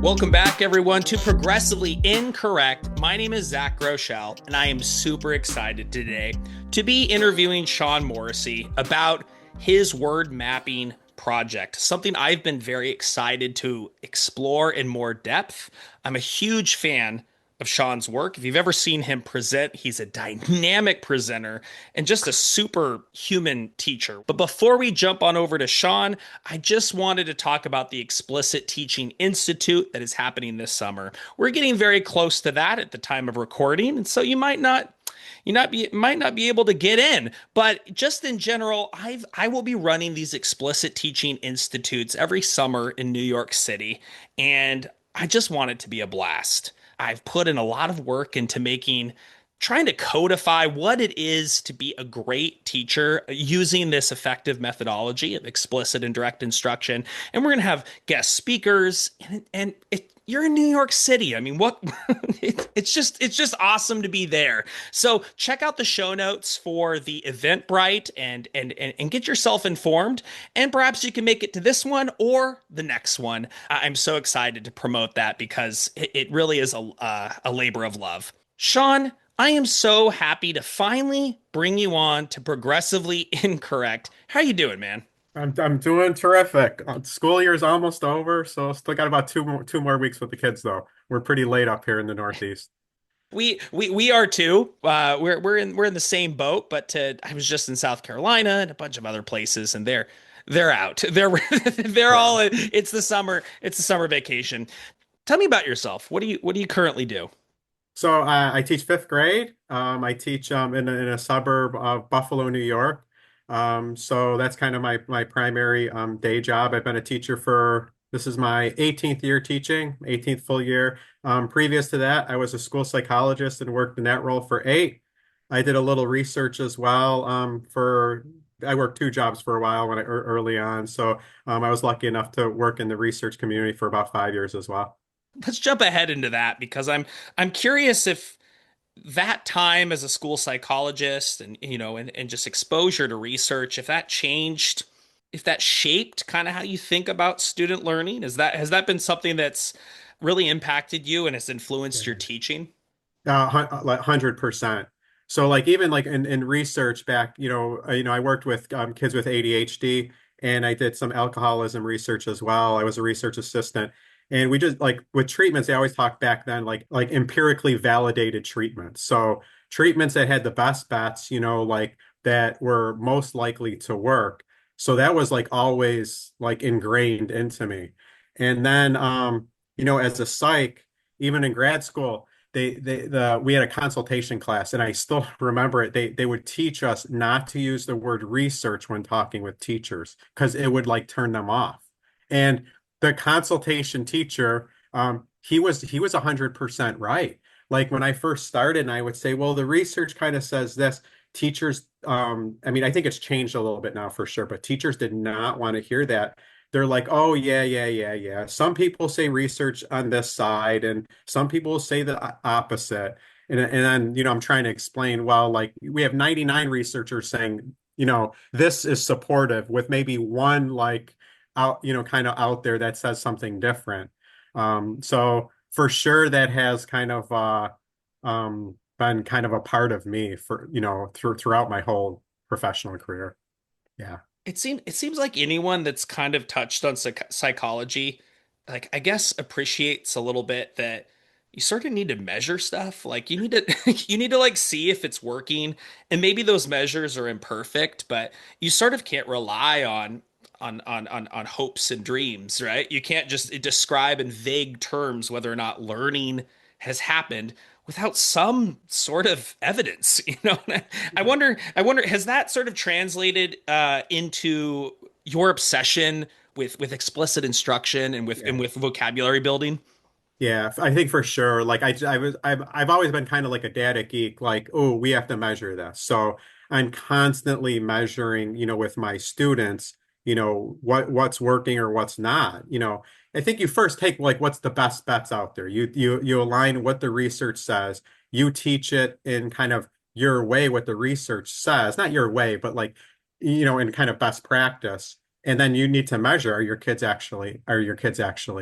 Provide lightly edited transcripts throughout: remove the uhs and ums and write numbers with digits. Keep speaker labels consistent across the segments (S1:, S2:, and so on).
S1: Welcome back, everyone, to Progressively Incorrect. My name is Zach Groshell, and I am super excited today to be interviewing Sean Morrisey about his word mapping project, something I've been very excited to explore in more depth. I'm a huge fan of Sean's work. If you've ever seen him present, he's a dynamic presenter and just a super human teacher. But before we jump on over to Sean, I just wanted to talk about the Explicit Teaching Institute that is happening this summer. We're getting very close to that at the time of recording, and so might not be able to get in, but just in general, I will be running these Explicit Teaching Institutes every summer in New York City, and I just want it to be a blast. I've put in a lot of work into trying to codify what it is to be a great teacher using this effective methodology of explicit and direct instruction. And we're going to have guest speakers, and you're in New York City. I mean, what it's just awesome to be there. So check out the show notes for the Eventbrite and get yourself informed. And perhaps you can make it to this one or the next one. I'm so excited to promote that because it really is a labor of love. Sean, I am so happy to finally bring you on to Progressively Incorrect. How you doing, man?
S2: I'm doing terrific. School year's almost over, so still got about two more weeks with the kids though. We're pretty late up here in the Northeast.
S1: We are too. We're in the same boat, but I was just in South Carolina and a bunch of other places, and they're out. They're
S2: Yeah.
S1: all. It's the summer. It's the summer vacation. Tell me about yourself. What do you currently do?
S2: So I teach fifth grade. I teach in a suburb of Buffalo, New York. So that's kind of my primary day job. I've been a teacher for this is my 18th year teaching, 18th full year. Previous to that, I was a school psychologist and worked in that role for 8. I did a little research as well. I worked 2 jobs for a while early on. So I was lucky enough to work in the research community for about 5 years as well.
S1: Let's jump ahead into that because I'm curious if that time as a school psychologist and and just exposure to research, if that changed, if that shaped kind of how you think about student learning. Has that been something that's really impacted you and has influenced your teaching?
S2: Like 100%. So like even like in research back, I worked with kids with ADHD, and I did some alcoholism research as well. I was a research assistant, and we just like with treatments, they always talk back then like empirically validated treatments. So treatments that had the best bets, like that were most likely to work. So that was like always like ingrained into me. And then as a psych, even in grad school we had a consultation class, and I still remember it. They would teach us not to use the word research when talking with teachers because it would like turn them off. And the consultation teacher, he was 100% right. Like when I first started, and I would say, well, the research kind of says this. Teachers, I mean, I think it's changed a little bit now for sure, but teachers did not want to hear that. They're like, oh, yeah, yeah, yeah, yeah. Some people say research on this side, and some people say the opposite. And then, I'm trying to explain, well, like we have 99 researchers saying, this is supportive with maybe one like out, kind of out there that says something different. So for sure that has kind of been kind of a part of me for, throughout my whole professional career. Yeah.
S1: It seems like anyone that's kind of touched on psychology, like I guess appreciates a little bit that you sort of need to measure stuff. Like you need to you need to like see if it's working, and maybe those measures are imperfect, but you sort of can't rely on hopes and dreams, right? You can't just describe in vague terms whether or not learning has happened without some sort of evidence, I wonder, has that sort of translated into your obsession with explicit instruction and with
S2: Yeah.
S1: and with vocabulary building?
S2: Yeah, I think for sure. Like I've always been kind of like a data geek. Like, oh, we have to measure this. So I'm constantly measuring, with my students, what's working or what's not. I think you first take like what's the best bets out there. You align what the research says. You teach it in kind of your way, what the research says, not your way, but like, in kind of best practice. And then you need to measure, are your kids actually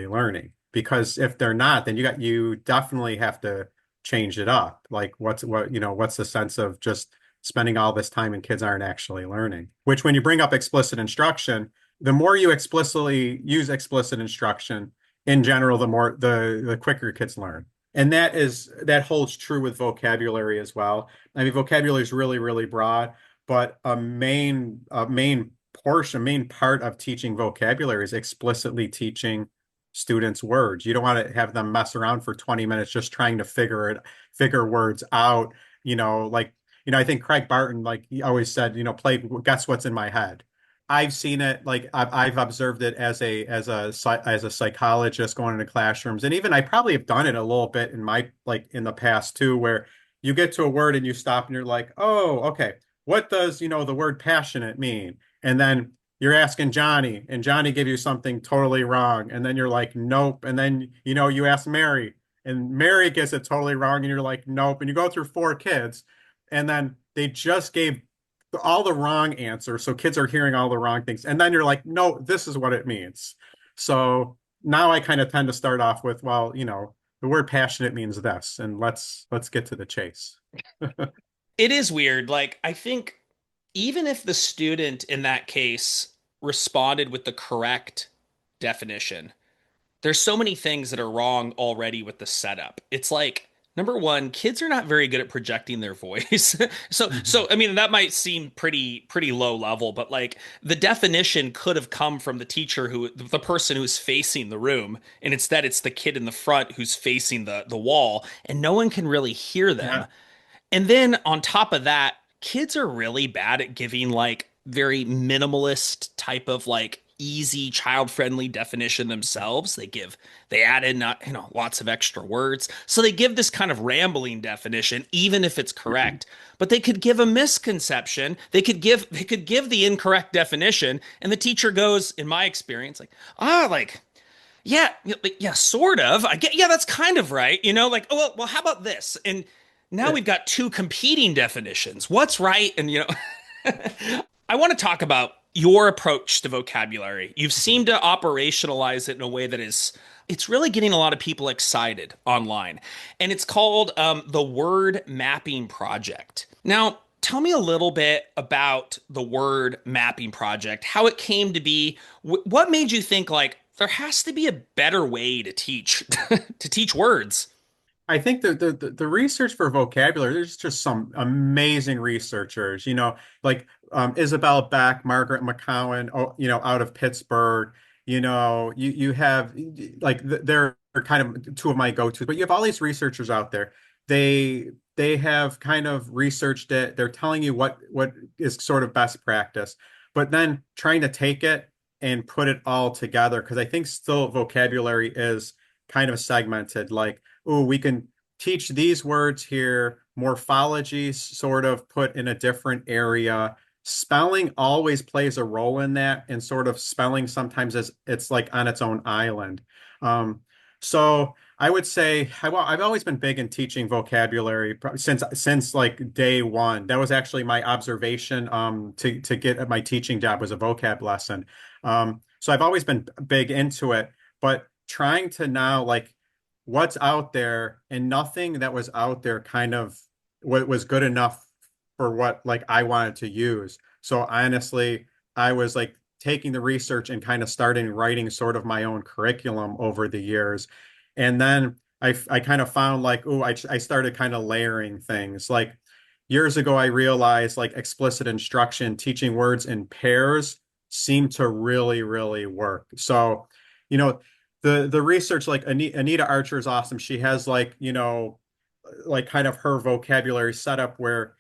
S2: learning? because if they're not, then you definitely have to change it up. Like what's the sense of just spending all this time and kids aren't actually learning? Which when you bring up explicit instruction, the more you explicitly use explicit instruction in general, the quicker kids learn. And that holds true with vocabulary as well. I mean, vocabulary is really, really broad, but a main part of teaching vocabulary is explicitly teaching students words. You don't want to have them mess around for 20 minutes just trying to figure words out, like, I think Craig Barton, like he always said, play guess what's in my head. I've seen it, like I've observed it as a psychologist going into classrooms, and even I probably have done it a little bit in my like in the past too, where you get to a word and you stop and you're like, oh, okay, what does the word passionate mean? And then you're asking Johnny, and Johnny give you something totally wrong, and then you're like, nope, and then you ask Mary, and Mary gets it totally wrong, and you're like, nope, and you go through four kids, and then they just gave all the wrong answers. So kids are hearing all the wrong things. And then you're like, no, this is what it means. So now I kind of tend to start off with, well, the word passionate means this, and let's get to the chase.
S1: It is weird. Like, I think even if the student in that case responded with the correct definition, there's so many things that are wrong already with the setup. It's like, number one, kids are not very good at projecting their voice. So I mean that might seem pretty low level, but like the definition could have come from the teacher the person who's facing the room, and instead it's the kid in the front who's facing the wall, and no one can really hear them.
S2: Yeah.
S1: And then on top of that, kids are really bad at giving like very minimalist type of like easy child-friendly definition themselves. They add in lots of extra words. So they give this kind of rambling definition even if it's correct. But they could give a misconception. They could give the incorrect definition, and the teacher goes, in my experience, like, like yeah, yeah, sort of. I get, yeah, that's kind of right. Like, oh, well, how about this? And now we've got two competing definitions. What's right? And, I want to talk about your approach to vocabulary. You've seemed to operationalize it in a way that it's really getting a lot of people excited online. And it's called the Word Mapping Project. Now, tell me a little bit about the Word Mapping Project, how it came to be. What made you think like there has to be a better way to teach to teach words?
S2: I think the research for vocabulary, there's just some amazing researchers, like Isabel Beck, Margaret McCowan, out of Pittsburgh. You have like they're kind of two of my go-tos, but you have all these researchers out there. They have kind of researched it. They're telling you what is sort of best practice, but then trying to take it and put it all together, because I think still vocabulary is kind of segmented. Like, oh, we can teach these words here, morphology sort of put in a different area. Spelling always plays a role in that, and sort of spelling sometimes is it's like on its own island. Um, so I would say I've always been big in teaching vocabulary since like day one. That was actually my observation to get at my teaching job was a vocab lesson. So I've always been big into it, but trying to now like what's out there, and nothing that was out there kind of what was good enough for what like I wanted to use. So honestly, I was like taking the research and kind of starting writing sort of my own curriculum over the years. And then I kind of found like, oh, I started kind of layering things. Like years ago, I realized like explicit instruction, teaching words in pairs seemed to really, really work. So, you know, the research, like Anita Archer is awesome. She has like, like kind of her vocabulary setup where,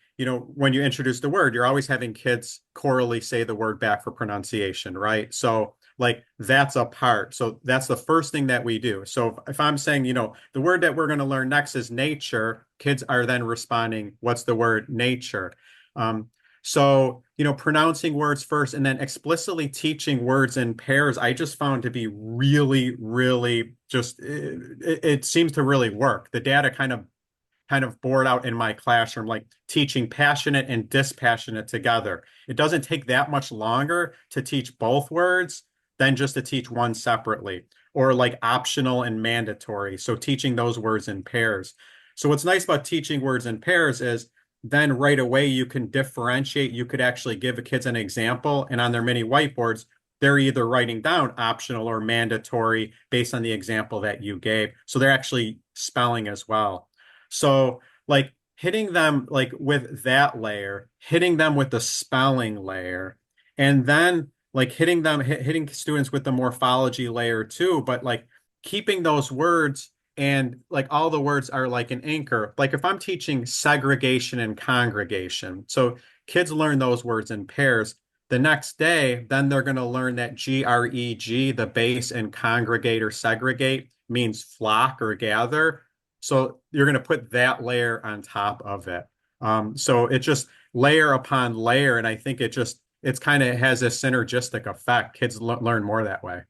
S2: when you introduce the word, you're always having kids chorally say the word back for pronunciation, right? So like that's a part. So that's the first thing that we do. So if I'm saying, the word that we're going to learn next is nature, kids are then responding, what's the word nature? So, pronouncing words first and then explicitly teaching words in pairs, I just found to be really, really just, it seems to really work. The data kind of bored out in my classroom, like teaching passionate and dispassionate together. It doesn't take that much longer to teach both words, than just to teach one separately, or like optional and mandatory. So teaching those words in pairs. So what's nice about teaching words in pairs is then right away you can differentiate. You could actually give the kids an example, and on their mini whiteboards, they're either writing down optional or mandatory based on the example that you gave. So they're actually spelling as well. So like hitting them like with that layer, hitting them with the spelling layer, and then like hitting students with the morphology layer too, but like keeping those words and like all the words are like an anchor. Like if I'm teaching segregation and congregation, so kids learn those words in pairs. The next day, then they're going to learn that GREG, the base, and congregate or segregate means flock or gather. So you're going to put that layer on top of it. So it just layer upon layer, and I think it's kind of has a synergistic effect. Kids learn more that way.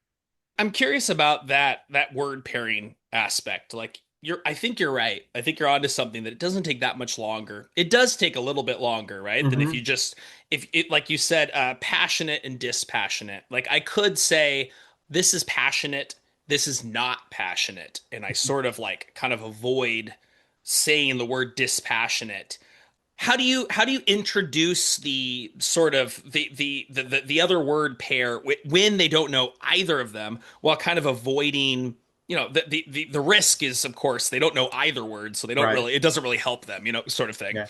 S1: I'm curious about that word pairing aspect. Like I think you're right. I think you're onto something that it doesn't take that much longer. It does take a little bit longer, right? Than if you
S2: Hmm.
S1: just if it like you said, passionate and dispassionate. Like I could say this is passionate, this is not passionate, and I sort of like kind of avoid saying the word dispassionate. How do you introduce the sort of the other word pair when they don't know either of them, while kind of avoiding, the risk is, of course, they don't know either word, so they don't
S2: Right.
S1: really, it doesn't really help them, sort of thing.
S2: Yeah.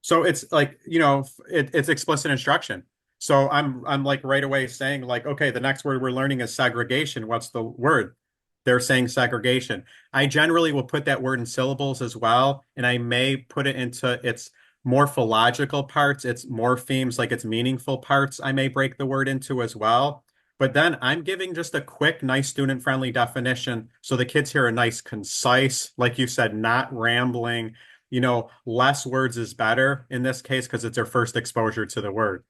S2: So it's like, it's explicit instruction. So I'm like right away saying like, okay, the next word we're learning is segregation. What's the word? They're saying segregation. I generally will put that word in syllables as well, and I may put it into its morphological parts, its morphemes, like its meaningful parts. I may break the word into as well. But then I'm giving just a quick, nice student-friendly definition so the kids hear a nice, concise, like you said, not rambling, less words is better in this case because it's their first exposure to the word.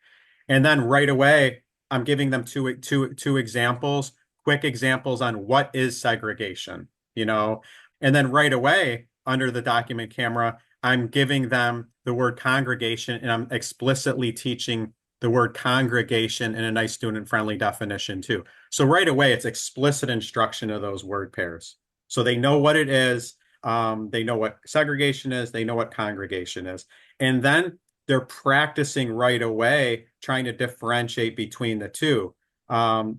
S2: And then right away, I'm giving them two examples, quick examples on what is segregation, you know. And then right away, under the document camera, I'm giving them the word congregation and I'm explicitly teaching the word congregation in a nice student-friendly definition too. So right away, it's explicit instruction of those word pairs. So they know what it is. They know what segregation is. They know what congregation is. And then they're practicing right away, trying to differentiate between the two. They have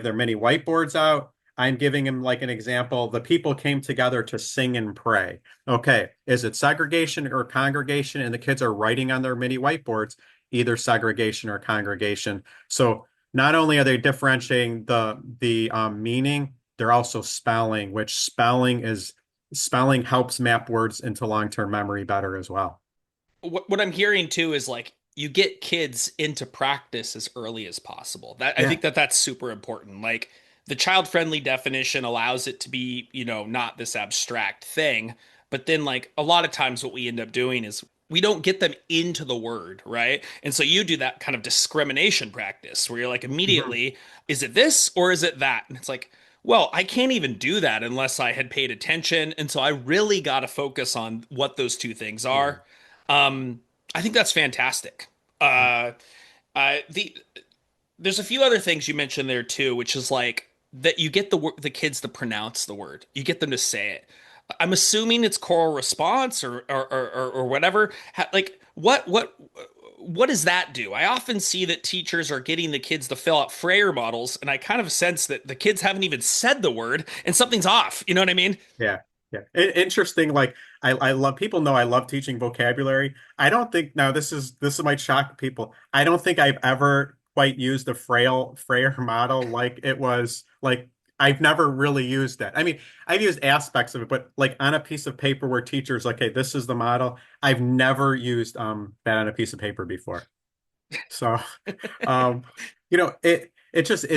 S2: their mini whiteboards out. I'm giving them like an example. The people came together to sing and pray. Okay, is it segregation or congregation? And the kids are writing on their mini whiteboards, either segregation or congregation. So not only are they differentiating the meaning, they're also spelling, which spelling helps map words into long-term memory better as well.
S1: What I'm hearing too is like you get kids into practice as early as possible. That I
S2: Yeah.
S1: think that's super important. Like the child-friendly definition allows it to be, not this abstract thing, but then like a lot of times what we end up doing is we don't get them into the word, right? And so you do that kind of discrimination practice where you're like
S2: Mhm.
S1: immediately, is it this or is it that? And it's like, well, I can't even do that unless I had paid attention. And so I really got to focus on what those two things
S2: Yeah.
S1: are. I think that's fantastic. Uh, the There's a few other things you mentioned there too, which is like that you get the kids to pronounce the word, you get them to say it. I'm assuming it's choral response or whatever. Like what does that do? I often see that teachers are getting the kids to fill out Frayer models, and I kind of sense that the kids haven't even said the word and something's off. You know what I mean?
S2: Yeah. Yeah. Interesting. Like I love people know I love teaching vocabulary. I don't think now this might shock people. I don't think I've ever quite used a Frayer model like it was like I've never really used that. I mean, I've used aspects of it, but like on a piece of paper where teachers like, hey, this is the model. I've never used that on a piece of paper before. So um, it's just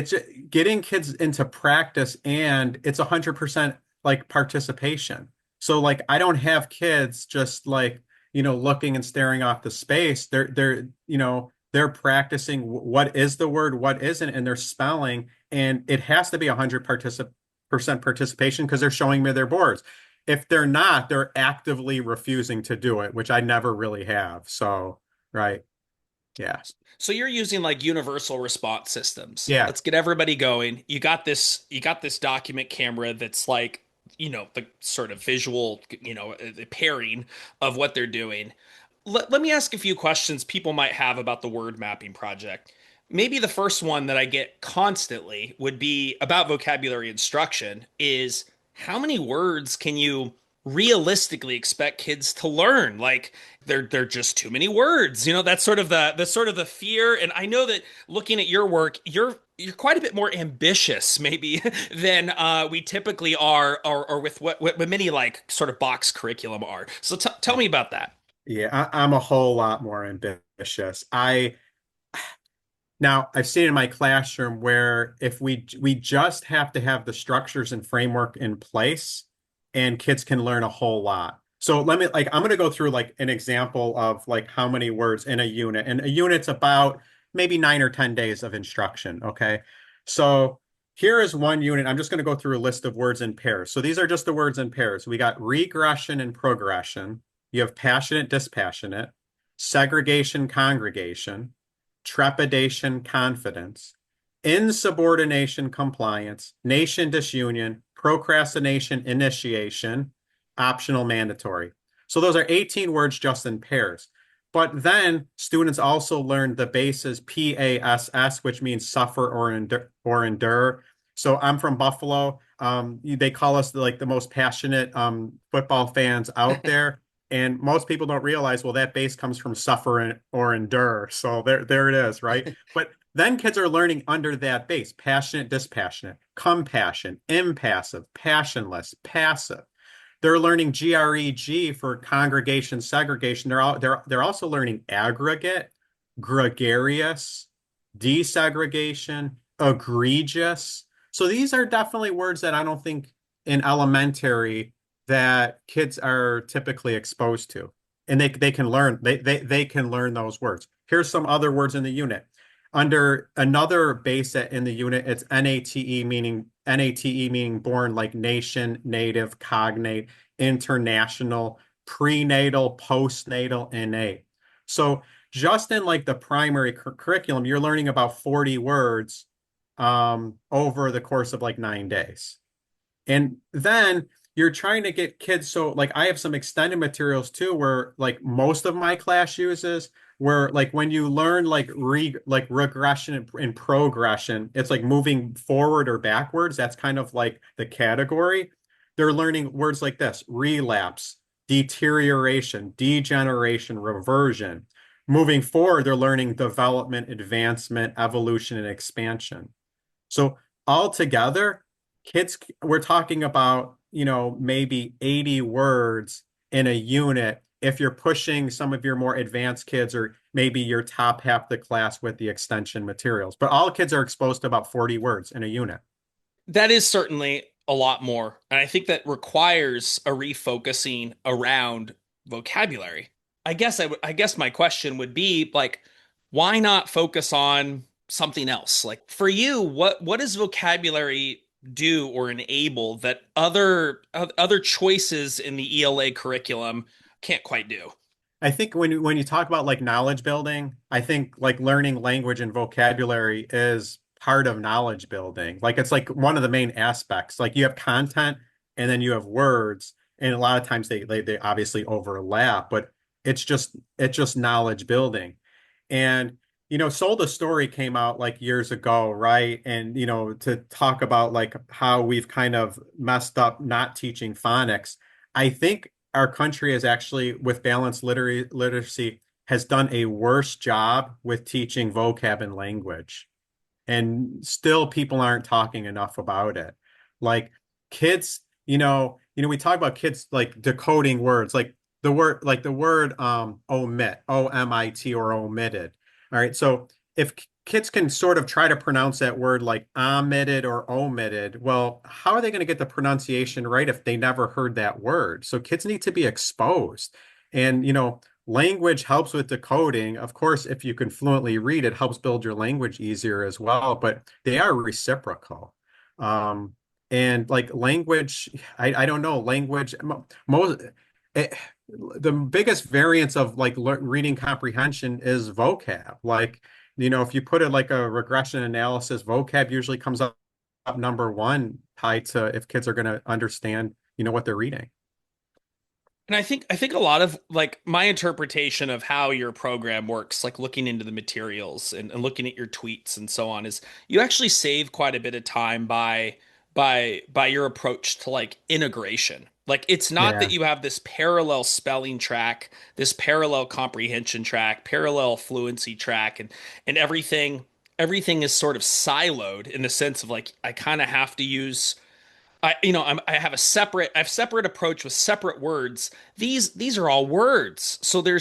S2: getting kids into practice and it's 100% like participation. So like I don't have kids just like, looking and staring off the space. They're practicing what is the word, what isn't, and they're spelling, and it has to be 100% participation because they're showing me their boards. If they're not, they're actively refusing to do it, which I never really have. So, right. Yeah.
S1: So you're using like universal response systems.
S2: Yeah.
S1: Let's get everybody going. You got this document camera that's like, the sort of visual, the pairing of what they're doing. Let me ask a few questions people might have about the word mapping project. Maybe the first one that I get constantly would be about vocabulary instruction is how many words can you realistically expect kids to learn? Like they're just too many words. That's sort of the fear. And I know that looking at your work, you're quite a bit more ambitious maybe than we typically are, or with what many like sort of box curriculum are. So tell me about that.
S2: Yeah, I'm a whole lot more ambitious. Now I've seen in my classroom where if we just have to have the structures and framework in place, and kids can learn a whole lot. So I'm gonna go through like an example of like how many words in a unit. And a unit's about maybe 9 or 10 days of instruction. Okay. So here is one unit. I'm just gonna go through a list of words in pairs. So these are just the words in pairs. We got regression and progression. You have passionate, dispassionate, segregation, congregation, trepidation, confidence, insubordination, compliance, nation, disunion, procrastination, initiation, optional, mandatory. So those are 18 words just in pairs. But then students also learned the bases PASS, which means suffer or endure. So I'm from Buffalo. They call us like the most passionate football fans out there. And most people don't realize, well, that base comes from suffer or endure. So there it is, right? But then kids are learning under that base: passionate, dispassionate, compassion, impassive, passionless, passive. They're learning GREG for congregation, segregation. They're also learning aggregate, gregarious, desegregation, egregious. So these are definitely words that I don't think in elementary that kids are typically exposed to. And they can learn they can learn those words. Here's some other words in the unit. Under another base in the unit, it's NATE meaning born, like nation, native, cognate, international, prenatal, postnatal, innate. So just in like the primary curriculum, you're learning about 40 words over the course of like 9 days. And then you're trying to get kids. So like I have some extended materials too, where like most of my class uses, where like when you learn like regression and progression, it's like moving forward or backwards. That's kind of like the category. They're learning words like this: relapse, deterioration, degeneration, reversion. Moving forward, they're learning development, advancement, evolution, and expansion. So altogether, kids, we're talking about, maybe 80 words in a unit if you're pushing some of your more advanced kids, or maybe your top half of the class with the extension materials. But all kids are exposed to about 40 words in a unit.
S1: That is certainly a lot more. And I think that requires a refocusing around vocabulary. I guess my question would be like, why not focus on something else? Like for you, what does vocabulary do or enable that other choices in the ELA curriculum can't quite do?
S2: I think when you talk about like knowledge building, I think like learning language and vocabulary is part of knowledge building. Like it's like one of the main aspects. Like you have content and then you have words, and a lot of times they obviously overlap, but it's just knowledge building. And Sold a Story came out like years ago, right? And to talk about like how we've kind of messed up not teaching phonics. I think our country has actually, with balanced literacy, has done a worse job with teaching vocab and language. And still people aren't talking enough about it. Like kids, we talk about kids like decoding words, like the word omit, OMIT, or omitted. All right. So if kids can sort of try to pronounce that word like omitted or omitted, well, how are they going to get the pronunciation right if they never heard that word? So kids need to be exposed. And, language helps with decoding. Of course, if you can fluently read, it helps build your language easier as well, but they are reciprocal. And like language, I don't know, language, most, the biggest variance of like reading comprehension is vocab. Like, if you put it like a regression analysis, vocab usually comes up number one, tied to if kids are going to understand, what they're reading.
S1: And I think a lot of like my interpretation of how your program works, like looking into the materials and looking at your tweets and so on, is you actually save quite a bit of time by your approach to like integration. Like it's not that
S2: Yeah,
S1: you have this parallel spelling track, this parallel comprehension track, parallel fluency track, and everything is sort of siloed in the sense of like I kind of have to use I have I have separate approach with separate words. These are all words. So there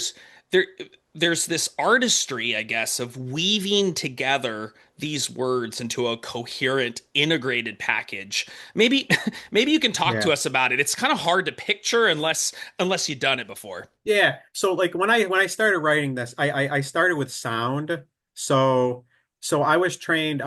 S1: there's this artistry, I guess, of weaving together these words into a coherent, integrated package. Maybe maybe you can talk to
S2: yeah.
S1: us about it. It's kind of hard to picture unless you've done it before.
S2: Yeah. So like when I started writing this, I started with sound. So I was trained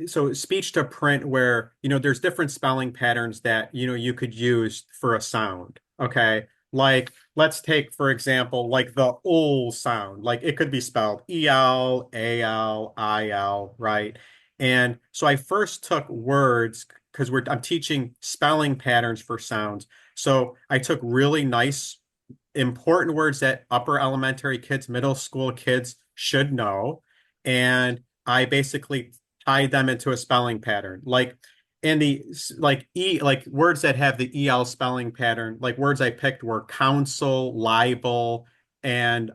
S2: so speech to print where, there's different spelling patterns that, you could use for a sound. Okay. Like let's take, for example, like the ol sound. Like it could be spelled E-L, A-L, I-L, right? And so I first took words because I'm teaching spelling patterns for sounds. So I took really nice important words that upper elementary kids, middle school kids should know. And I basically tied them into a spelling pattern. Like in the like words that have the EL spelling pattern, like words I picked were counsel, libel, and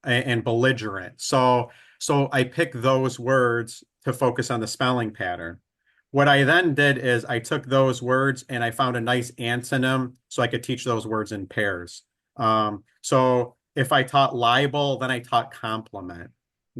S2: belligerent. So I picked those words to focus on the spelling pattern. What I then did is I took those words and I found a nice antonym so I could teach those words in pairs. So if I taught libel, then I taught compliment.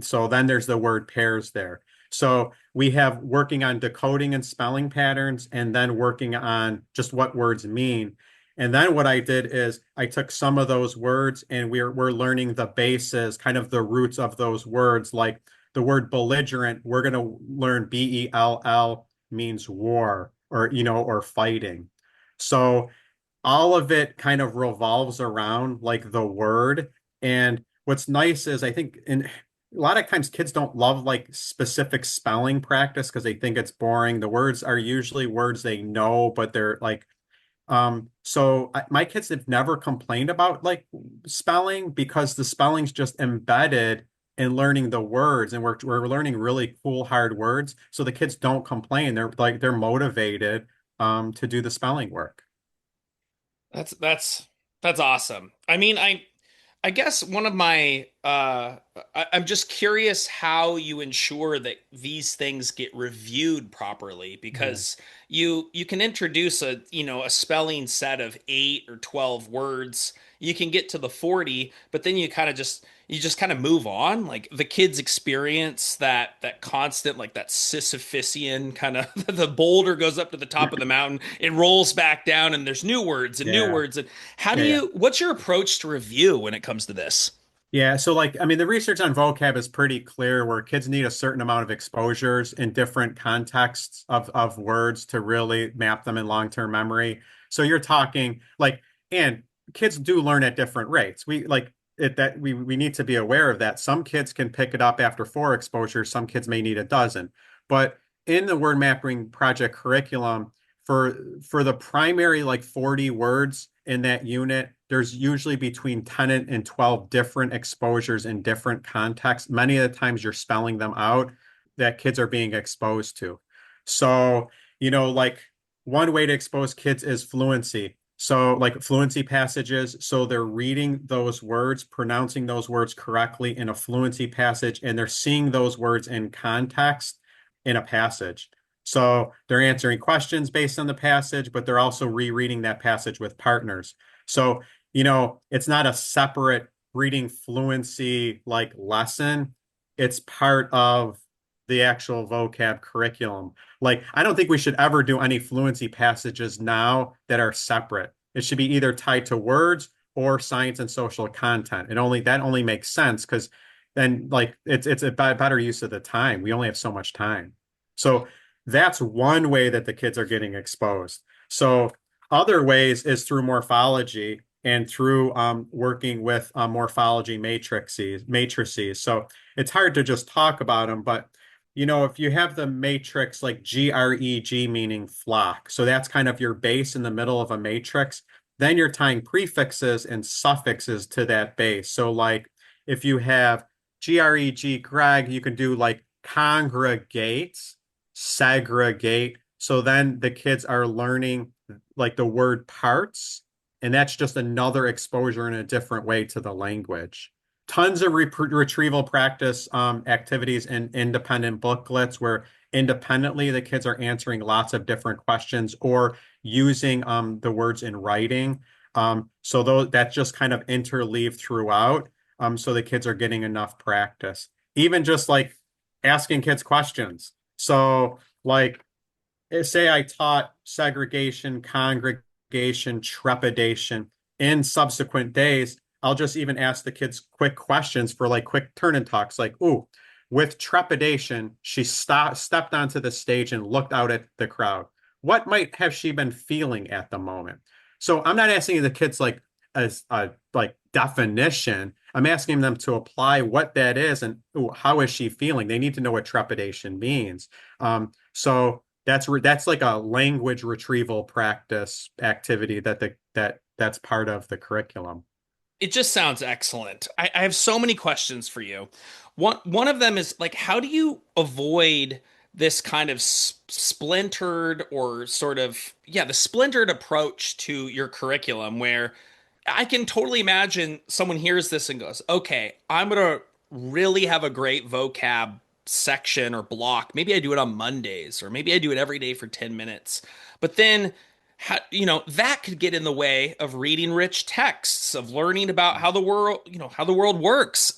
S2: So then there's the word pairs there. So we have working on decoding and spelling patterns and then working on just what words mean. And then what I did is I took some of those words and we're learning the bases, kind of the roots of those words. Like the word belligerent, we're going to learn Bell means war or fighting. So all of it kind of revolves around like the word. And what's nice is I think in a lot of times kids don't love like specific spelling practice because they think it's boring. The words are usually words they know, but they're like, my kids have never complained about like spelling because the spelling's just embedded in learning the words and we're learning really cool hard words. So the kids don't complain. They're motivated to do the spelling work.
S1: That's that's awesome. I mean, I guess one of my I'm just curious how you ensure that these things get reviewed properly
S2: Yeah.
S1: because you can introduce a spelling set of 8 or 12 words. You can get to the 40, but then you just kind of move on. Like the kids experience that constant like that Sisyphusian kind of the boulder goes up to the top of the mountain, it rolls back down and there's new words and new
S2: Yeah.
S1: words and how do
S2: Yeah.
S1: what's your approach to review when it comes to this?
S2: Yeah, so like I mean the research on vocab is pretty clear where kids need a certain amount of exposures in different contexts of words to really map them in long-term memory. So you're talking like and kids do learn at different rates. We like it that we need to be aware of that. Some kids can pick it up after 4 exposures, some kids may need a dozen. But in the word mapping project curriculum for the primary like 40 words in that unit, there's usually between 10 and 12 different exposures in different contexts. Many of the times you're spelling them out that kids are being exposed to. So, like one way to expose kids is fluency. So, like fluency passages. So they're reading those words, pronouncing those words correctly in a fluency passage, and they're seeing those words in context in a passage. So they're answering questions based on the passage, but they're also rereading that passage with partners. So it's not a separate reading fluency like lesson. It's part of the actual vocab curriculum. Like, I don't think we should ever do any fluency passages now that are separate. It should be either tied to words or science and social content. That only makes sense because then like it's a better use of the time. We only have so much time. So that's one way that the kids are getting exposed. So other ways is through morphology. and through working with morphology matrices. So it's hard to just talk about them, but if you have the matrix like GREG meaning flock, so that's kind of your base in the middle of a matrix, then you're tying prefixes and suffixes to that base. So like if you have GREG Greg, you can do like congregate, segregate. So then the kids are learning like the word parts, and that's just another exposure in a different way to the language. Tons of retrieval practice activities and independent booklets where independently the kids are answering lots of different questions or using the words in writing. So that's just kind of interleaved throughout. So the kids are getting enough practice. Even just like asking kids questions. So like say I taught segregation, congregation, trepidation in subsequent days, I'll just even ask the kids quick questions for like quick turn and talks, like, ooh, with trepidation, she stepped onto the stage and looked out at the crowd. What might have she been feeling at the moment? So I'm not asking the kids like as a like definition. I'm asking them to apply what that is and ooh, how is she feeling? They need to know what trepidation means. So that's like a language retrieval practice activity that's part of the curriculum.
S1: It just sounds excellent. I have so many questions for you. One of them is like, how do you avoid this kind of splintered or sort of, yeah, the splintered approach to your curriculum where I can totally imagine someone hears this and goes, okay, I'm going to really have a great vocab section or block. Maybe I do it on Mondays, or maybe I do it every day for 10 minutes. But then, that could get in the way of reading rich texts, of learning about how the world works,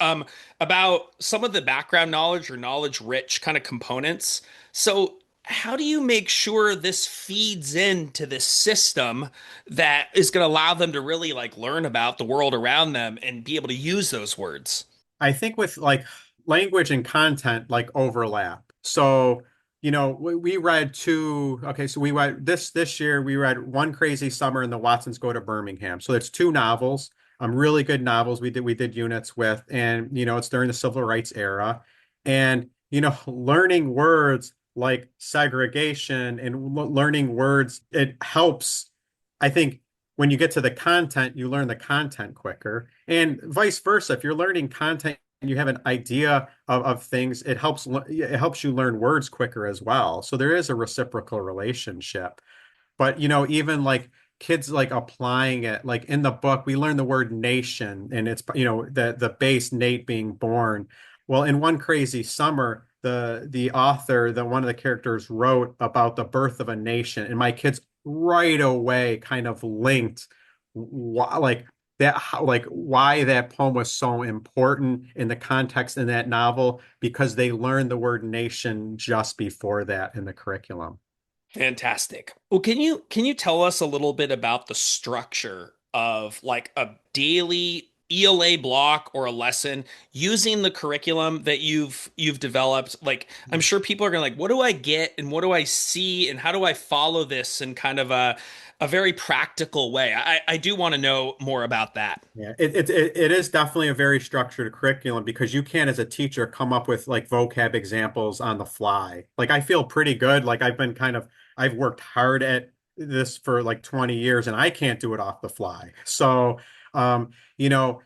S1: about some of the background knowledge or knowledge rich kind of components. So, how do you make sure this feeds into this system that is going to allow them to really like learn about the world around them and be able to use those words?
S2: I think with like language and content like overlap. So, we read okay, so we read this year we read One Crazy Summer and the Watsons Go to Birmingham. So it's two novels, really good novels we did units with, and it's during the civil rights era. And learning words like segregation and learning words, it helps, I think, when you get to the content, you learn the content quicker. And vice versa. If you're learning content and you have an idea of things, it helps you learn words quicker as well. So there is a reciprocal relationship. But even like kids like applying it, like in the book, we learn the word nation, and it's the base Nate being born. Well, in One Crazy Summer, the author, one of the characters wrote about the birth of a nation, and my kids right away kind of linked why, like that, like why that poem was so important in the context in that novel because they learned the word nation just before that in the curriculum.
S1: Fantastic. Well, can you tell us a little bit about the structure of like a daily ELA block or a lesson using the curriculum that you've developed? Like, I'm sure people are gonna like, what do I get and what do I see and how do I follow this in kind of a very practical way? I do want to know more about that.
S2: Yeah, it is definitely a very structured curriculum because you can, as a teacher, come up with like vocab examples on the fly. Like I feel pretty good. Like I've worked hard at this for like 20 years and I can't do it off the fly. So, um, you know,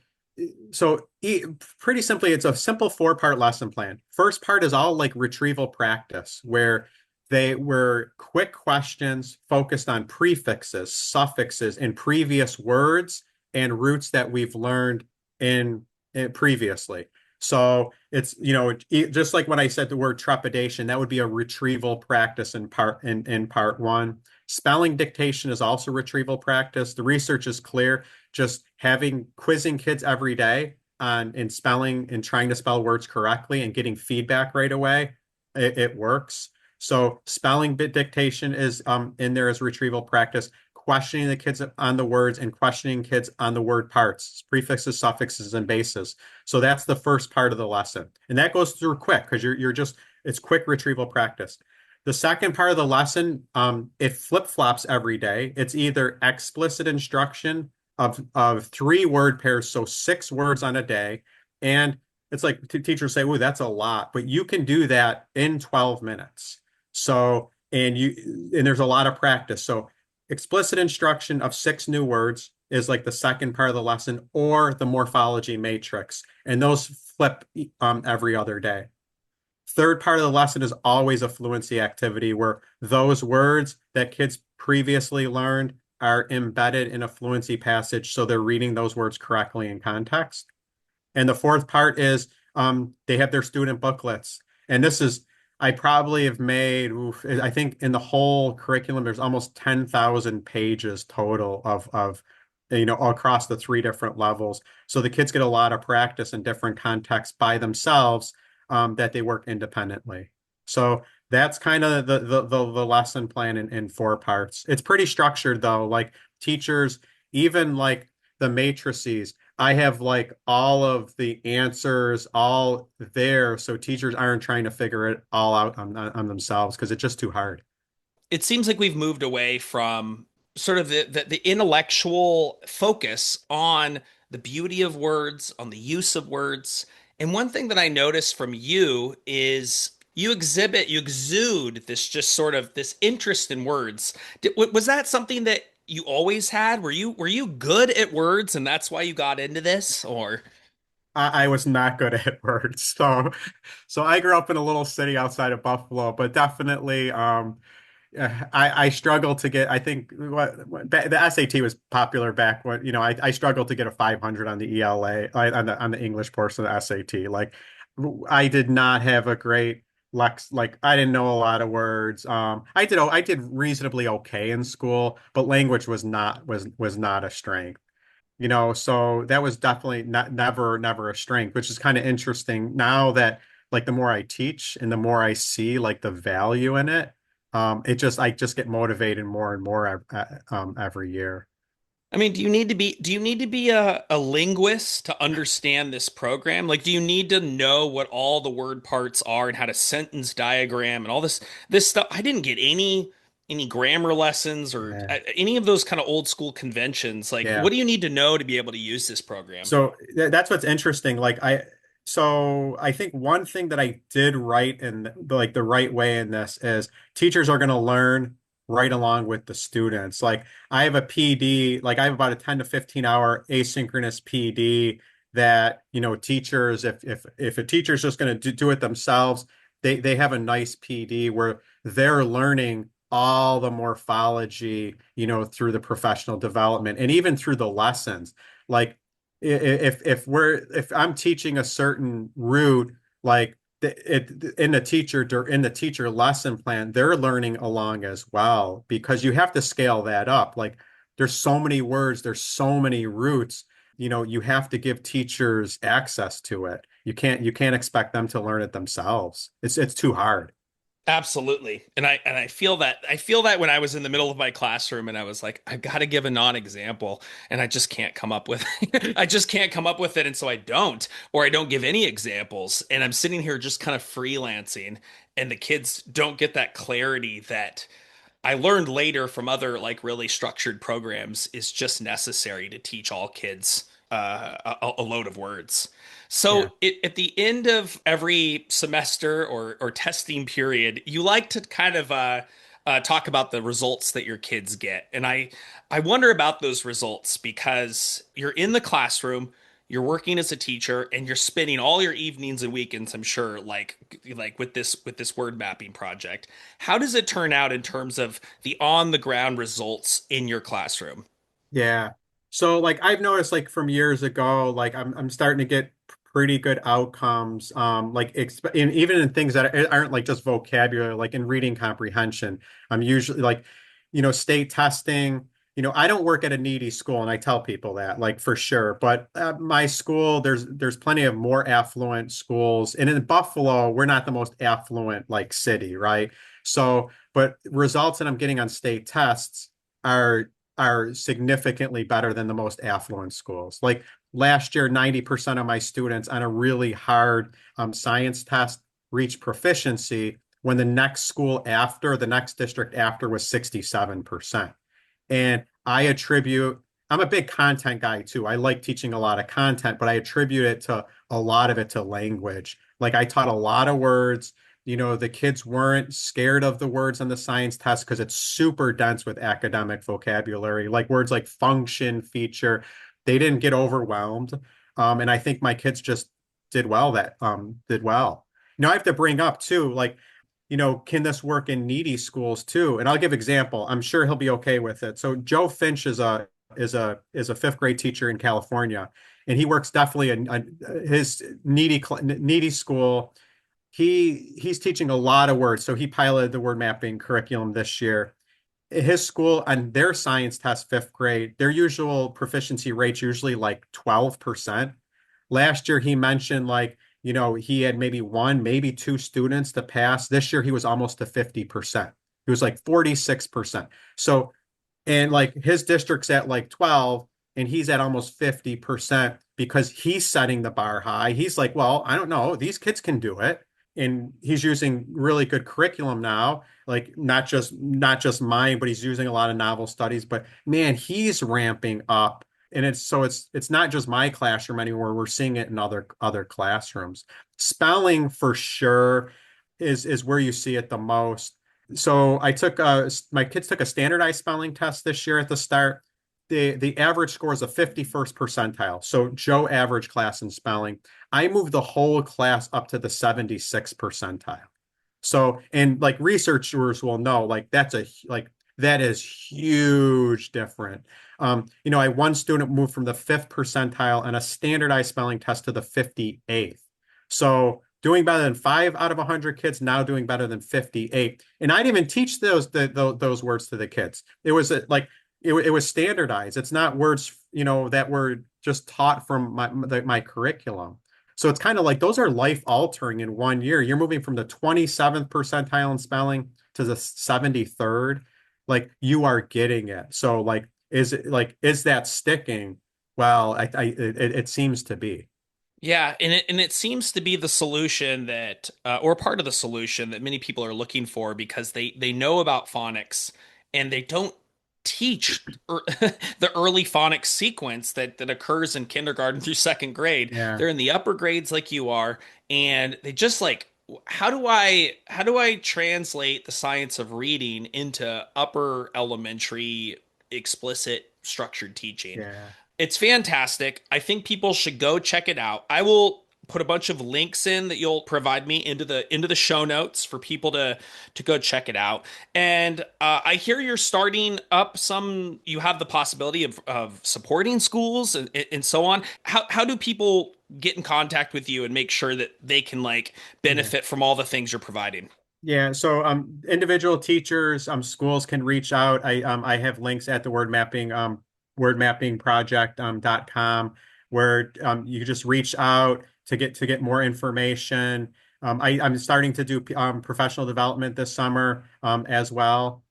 S2: pretty simply, it's a simple four-part lesson plan. First part is all like retrieval practice, where they were quick questions focused on prefixes, suffixes, and previous words and roots that we've learned in previously. So it's, just like when I said the word trepidation, that would be a retrieval practice in part one. Spelling dictation is also retrieval practice. The research is clear. Just quizzing kids every day on in spelling and trying to spell words correctly and getting feedback right away, it works. So spelling bit dictation is in there as retrieval practice, questioning the kids on the words and questioning kids on the word parts, prefixes, suffixes, and bases. So that's the first part of the lesson. And that goes through quick because it's quick retrieval practice. The second part of the lesson, it flip-flops every day. It's either explicit instruction of three word pairs, so 6 words on a day. And it's like teachers say, "Oh, that's a lot," but you can do that in 12 minutes. So, and there's a lot of practice. So, explicit instruction of 6 new words is like the second part of the lesson, or the morphology matrix, and those flip every other day. Third part of the lesson is always a fluency activity where those words that kids previously learned are embedded in a fluency passage, so they're reading those words correctly in context. And the fourth part is they have their student booklets. And this is, I probably have made, I think in the whole curriculum, there's almost 10,000 pages total across the 3 different levels. So the kids get a lot of practice in different contexts by themselves, that they work independently. So that's kind of the lesson plan in 4 parts. It's pretty structured though, like teachers, even like the matrices, I have like all of the answers all there, so teachers aren't trying to figure it all out on themselves because it's just too hard.
S1: It seems like we've moved away from sort of the intellectual focus on the beauty of words, on the use of words. And one thing that I noticed from you is you exude this just sort of this interest in words. Was that something that you always had? Were you good at words and that's why you got into this? Or
S2: I was not good at words, so I grew up in a little city outside of Buffalo, but definitely I struggled to get. I think the SAT was popular back when I struggled to get a 500 on the ELA, on the English portion of the SAT. Like I did not have a great lex. Like I didn't know a lot of words. I did reasonably okay in school, but language was not a strength. So that was definitely never a strength, which is kind of interesting now that like the more I teach and the more I see like the value in it, I just get motivated more and more every year.
S1: I mean, do you need to be a linguist to understand this program? Like, do you need to know what all the word parts are and how to sentence diagram and all this stuff? I didn't get any grammar lessons or
S2: Yeah.
S1: any of those kind of old school conventions. Like,
S2: Yeah.
S1: what do you need to know to be able to use this program?
S2: So that's what's interesting. So I think one thing that I did right in like the right way in this is teachers are going to learn right along with the students. Like I have a PD, like I have about a 10 to 15 hour asynchronous PD that, teachers, if a teacher's just going to do it themselves, they have a nice PD where they're learning all the morphology, through the professional development and even through the lessons. Like if I'm teaching a certain route, like in the teacher lesson plan, they're learning along as well because you have to scale that up. Like there's so many words, there's so many routes. You have to give teachers access to it. You can't expect them to learn it themselves. It's too hard.
S1: Absolutely. And I feel that when I was in the middle of my classroom and I was like, I've got to give a non-example and I just can't come up with I just can't come up with it and so I don't or I don't give any examples and I'm sitting here just kind of freelancing and the kids don't get that clarity that I learned later from other like really structured programs is just necessary to teach all kids a load of words.
S2: Yeah.
S1: So at the end of every semester or testing period, you like to kind of talk about the results that your kids get, and I wonder about those results because you're in the classroom, you're working as a teacher, and you're spending all your evenings and weekends, I'm sure, like with this word mapping project. How does it turn out in terms of the on the ground results in your classroom?
S2: Yeah. So like I've noticed like from years ago, like I'm starting to get pretty good outcomes. Even in things that aren't like just vocabulary, like in reading comprehension. I'm usually like, state testing. I don't work at a needy school, and I tell people that, like for sure. But at my school, there's plenty of more affluent schools, and in Buffalo, we're not the most affluent like city, right? So, but results that I'm getting on state tests are are significantly better than the most affluent schools. Like last year, 90% of my students on a really hard science test reached proficiency when the next district after was 67%. And I attribute I'm a big content guy too. I like teaching a lot of content, but I attribute it to a lot of it to language. Like I taught a lot of words. The kids weren't scared of the words on the science test because it's super dense with academic vocabulary, like words like function, feature. They didn't get overwhelmed. And I think my kids just did well. I have to bring up too, like, can this work in needy schools too? And I'll give example. I'm sure he'll be okay with it. So Joe Finch is a fifth grade teacher in California, and he works definitely in his needy school. He's teaching a lot of words. So he piloted the word mapping curriculum this year. His school on their science test, fifth grade, their usual proficiency rate's usually like 12%. Last year, he mentioned like, he had maybe one, maybe two students to pass. This year, he was almost to 50%. He was like 46%. So, and like his district's at like 12, and he's at almost 50% because he's setting the bar high. He's like, well, I don't know, these kids can do it. And he's using really good curriculum now, like not just mine, but he's using a lot of novel studies. But man, he's ramping up. And it's not just my classroom anymore. We're seeing it in other classrooms. Spelling for sure is where you see it the most. So my kids took a standardized spelling test this year at the start. The average score is a 51st percentile. So Joe average class in spelling. I moved the whole class up to the 76th percentile. So, and like researchers will know, like that is huge different. I had one student moved from the 5th percentile on a standardized spelling test to the 58th. So doing better than 5 out of 100 kids, now doing better than 58. And I didn't even teach those words to the kids. It was it was standardized. It's not words, that were just taught from my curriculum. So it's kind of like those are life altering in 1 year. You're moving from the 27th percentile in spelling to the 73rd. Like you are getting it. So like, is that sticking? Well, it seems to be.
S1: Yeah, and it seems to be the solution that, or part of the solution that many people are looking for because they know about phonics and they don't teach the early phonics sequence that occurs in kindergarten through second grade.
S2: Yeah,
S1: They're in the upper grades like you are, and they just like, how do I translate the science of reading into upper elementary explicit structured teaching?
S2: yeah.
S1: It's fantastic. I think people should go check it out. I will put a bunch of links in that you'll provide me into the show notes for people to go check it out. And I hear you're starting up some. You have the possibility of supporting schools and so on. How do people get in contact with you and make sure that they can like
S2: Yeah.
S1: benefit from all the things you're providing?
S2: Yeah, so individual teachers, schools can reach out. I have links at the wordmappingproject.com where you can just reach out to get more information. I'm starting to do professional development this summer as well.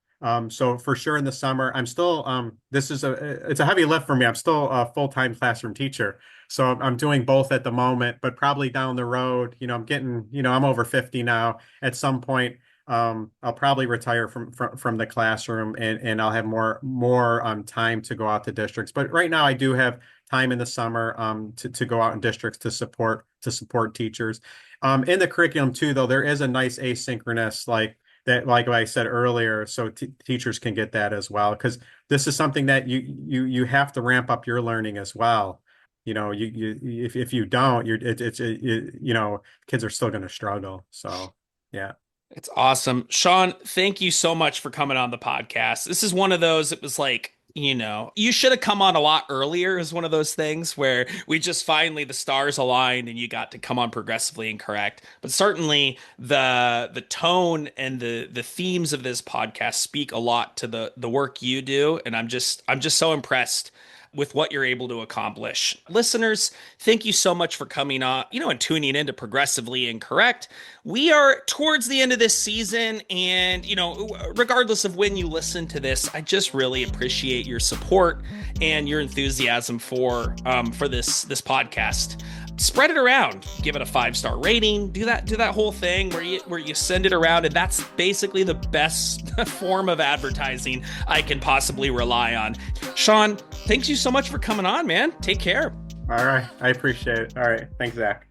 S2: So for sure in the summer, I'm still it's a heavy lift for me. I'm still a full-time classroom teacher. So I'm doing both at the moment, but probably down the road, I'm over 50 now. At some point, I'll probably retire from the classroom and I'll have more time to go out to districts. But right now I do have time in the summer to go out in districts to support teachers. In the curriculum too, though, there is a nice asynchronous like I said earlier, so teachers can get that as well, because this is something that you have to ramp up your learning as well. If you don't, kids are still going to struggle. So yeah.
S1: It's awesome. Sean, thank you so much for coming on the podcast. This is one of those, it was like, you should have come on a lot earlier is one of those things where we just finally the stars aligned and you got to come on progressively incorrect. But certainly the tone and the themes of this podcast speak a lot to the work you do. And I'm just so impressed with what you're able to accomplish. Listeners, thank you so much for coming on, and tuning in to Progressively Incorrect. We are towards the end of this season, and, regardless of when you listen to this, I just really appreciate your support and your enthusiasm for this podcast. spread it around, give it a 5-star rating, do that whole thing where you send it around. And that's basically the best form of advertising I can possibly rely on. Sean, thanks you so much for coming on, man. Take care.
S2: All right. I appreciate it. All right. Thanks, Zach.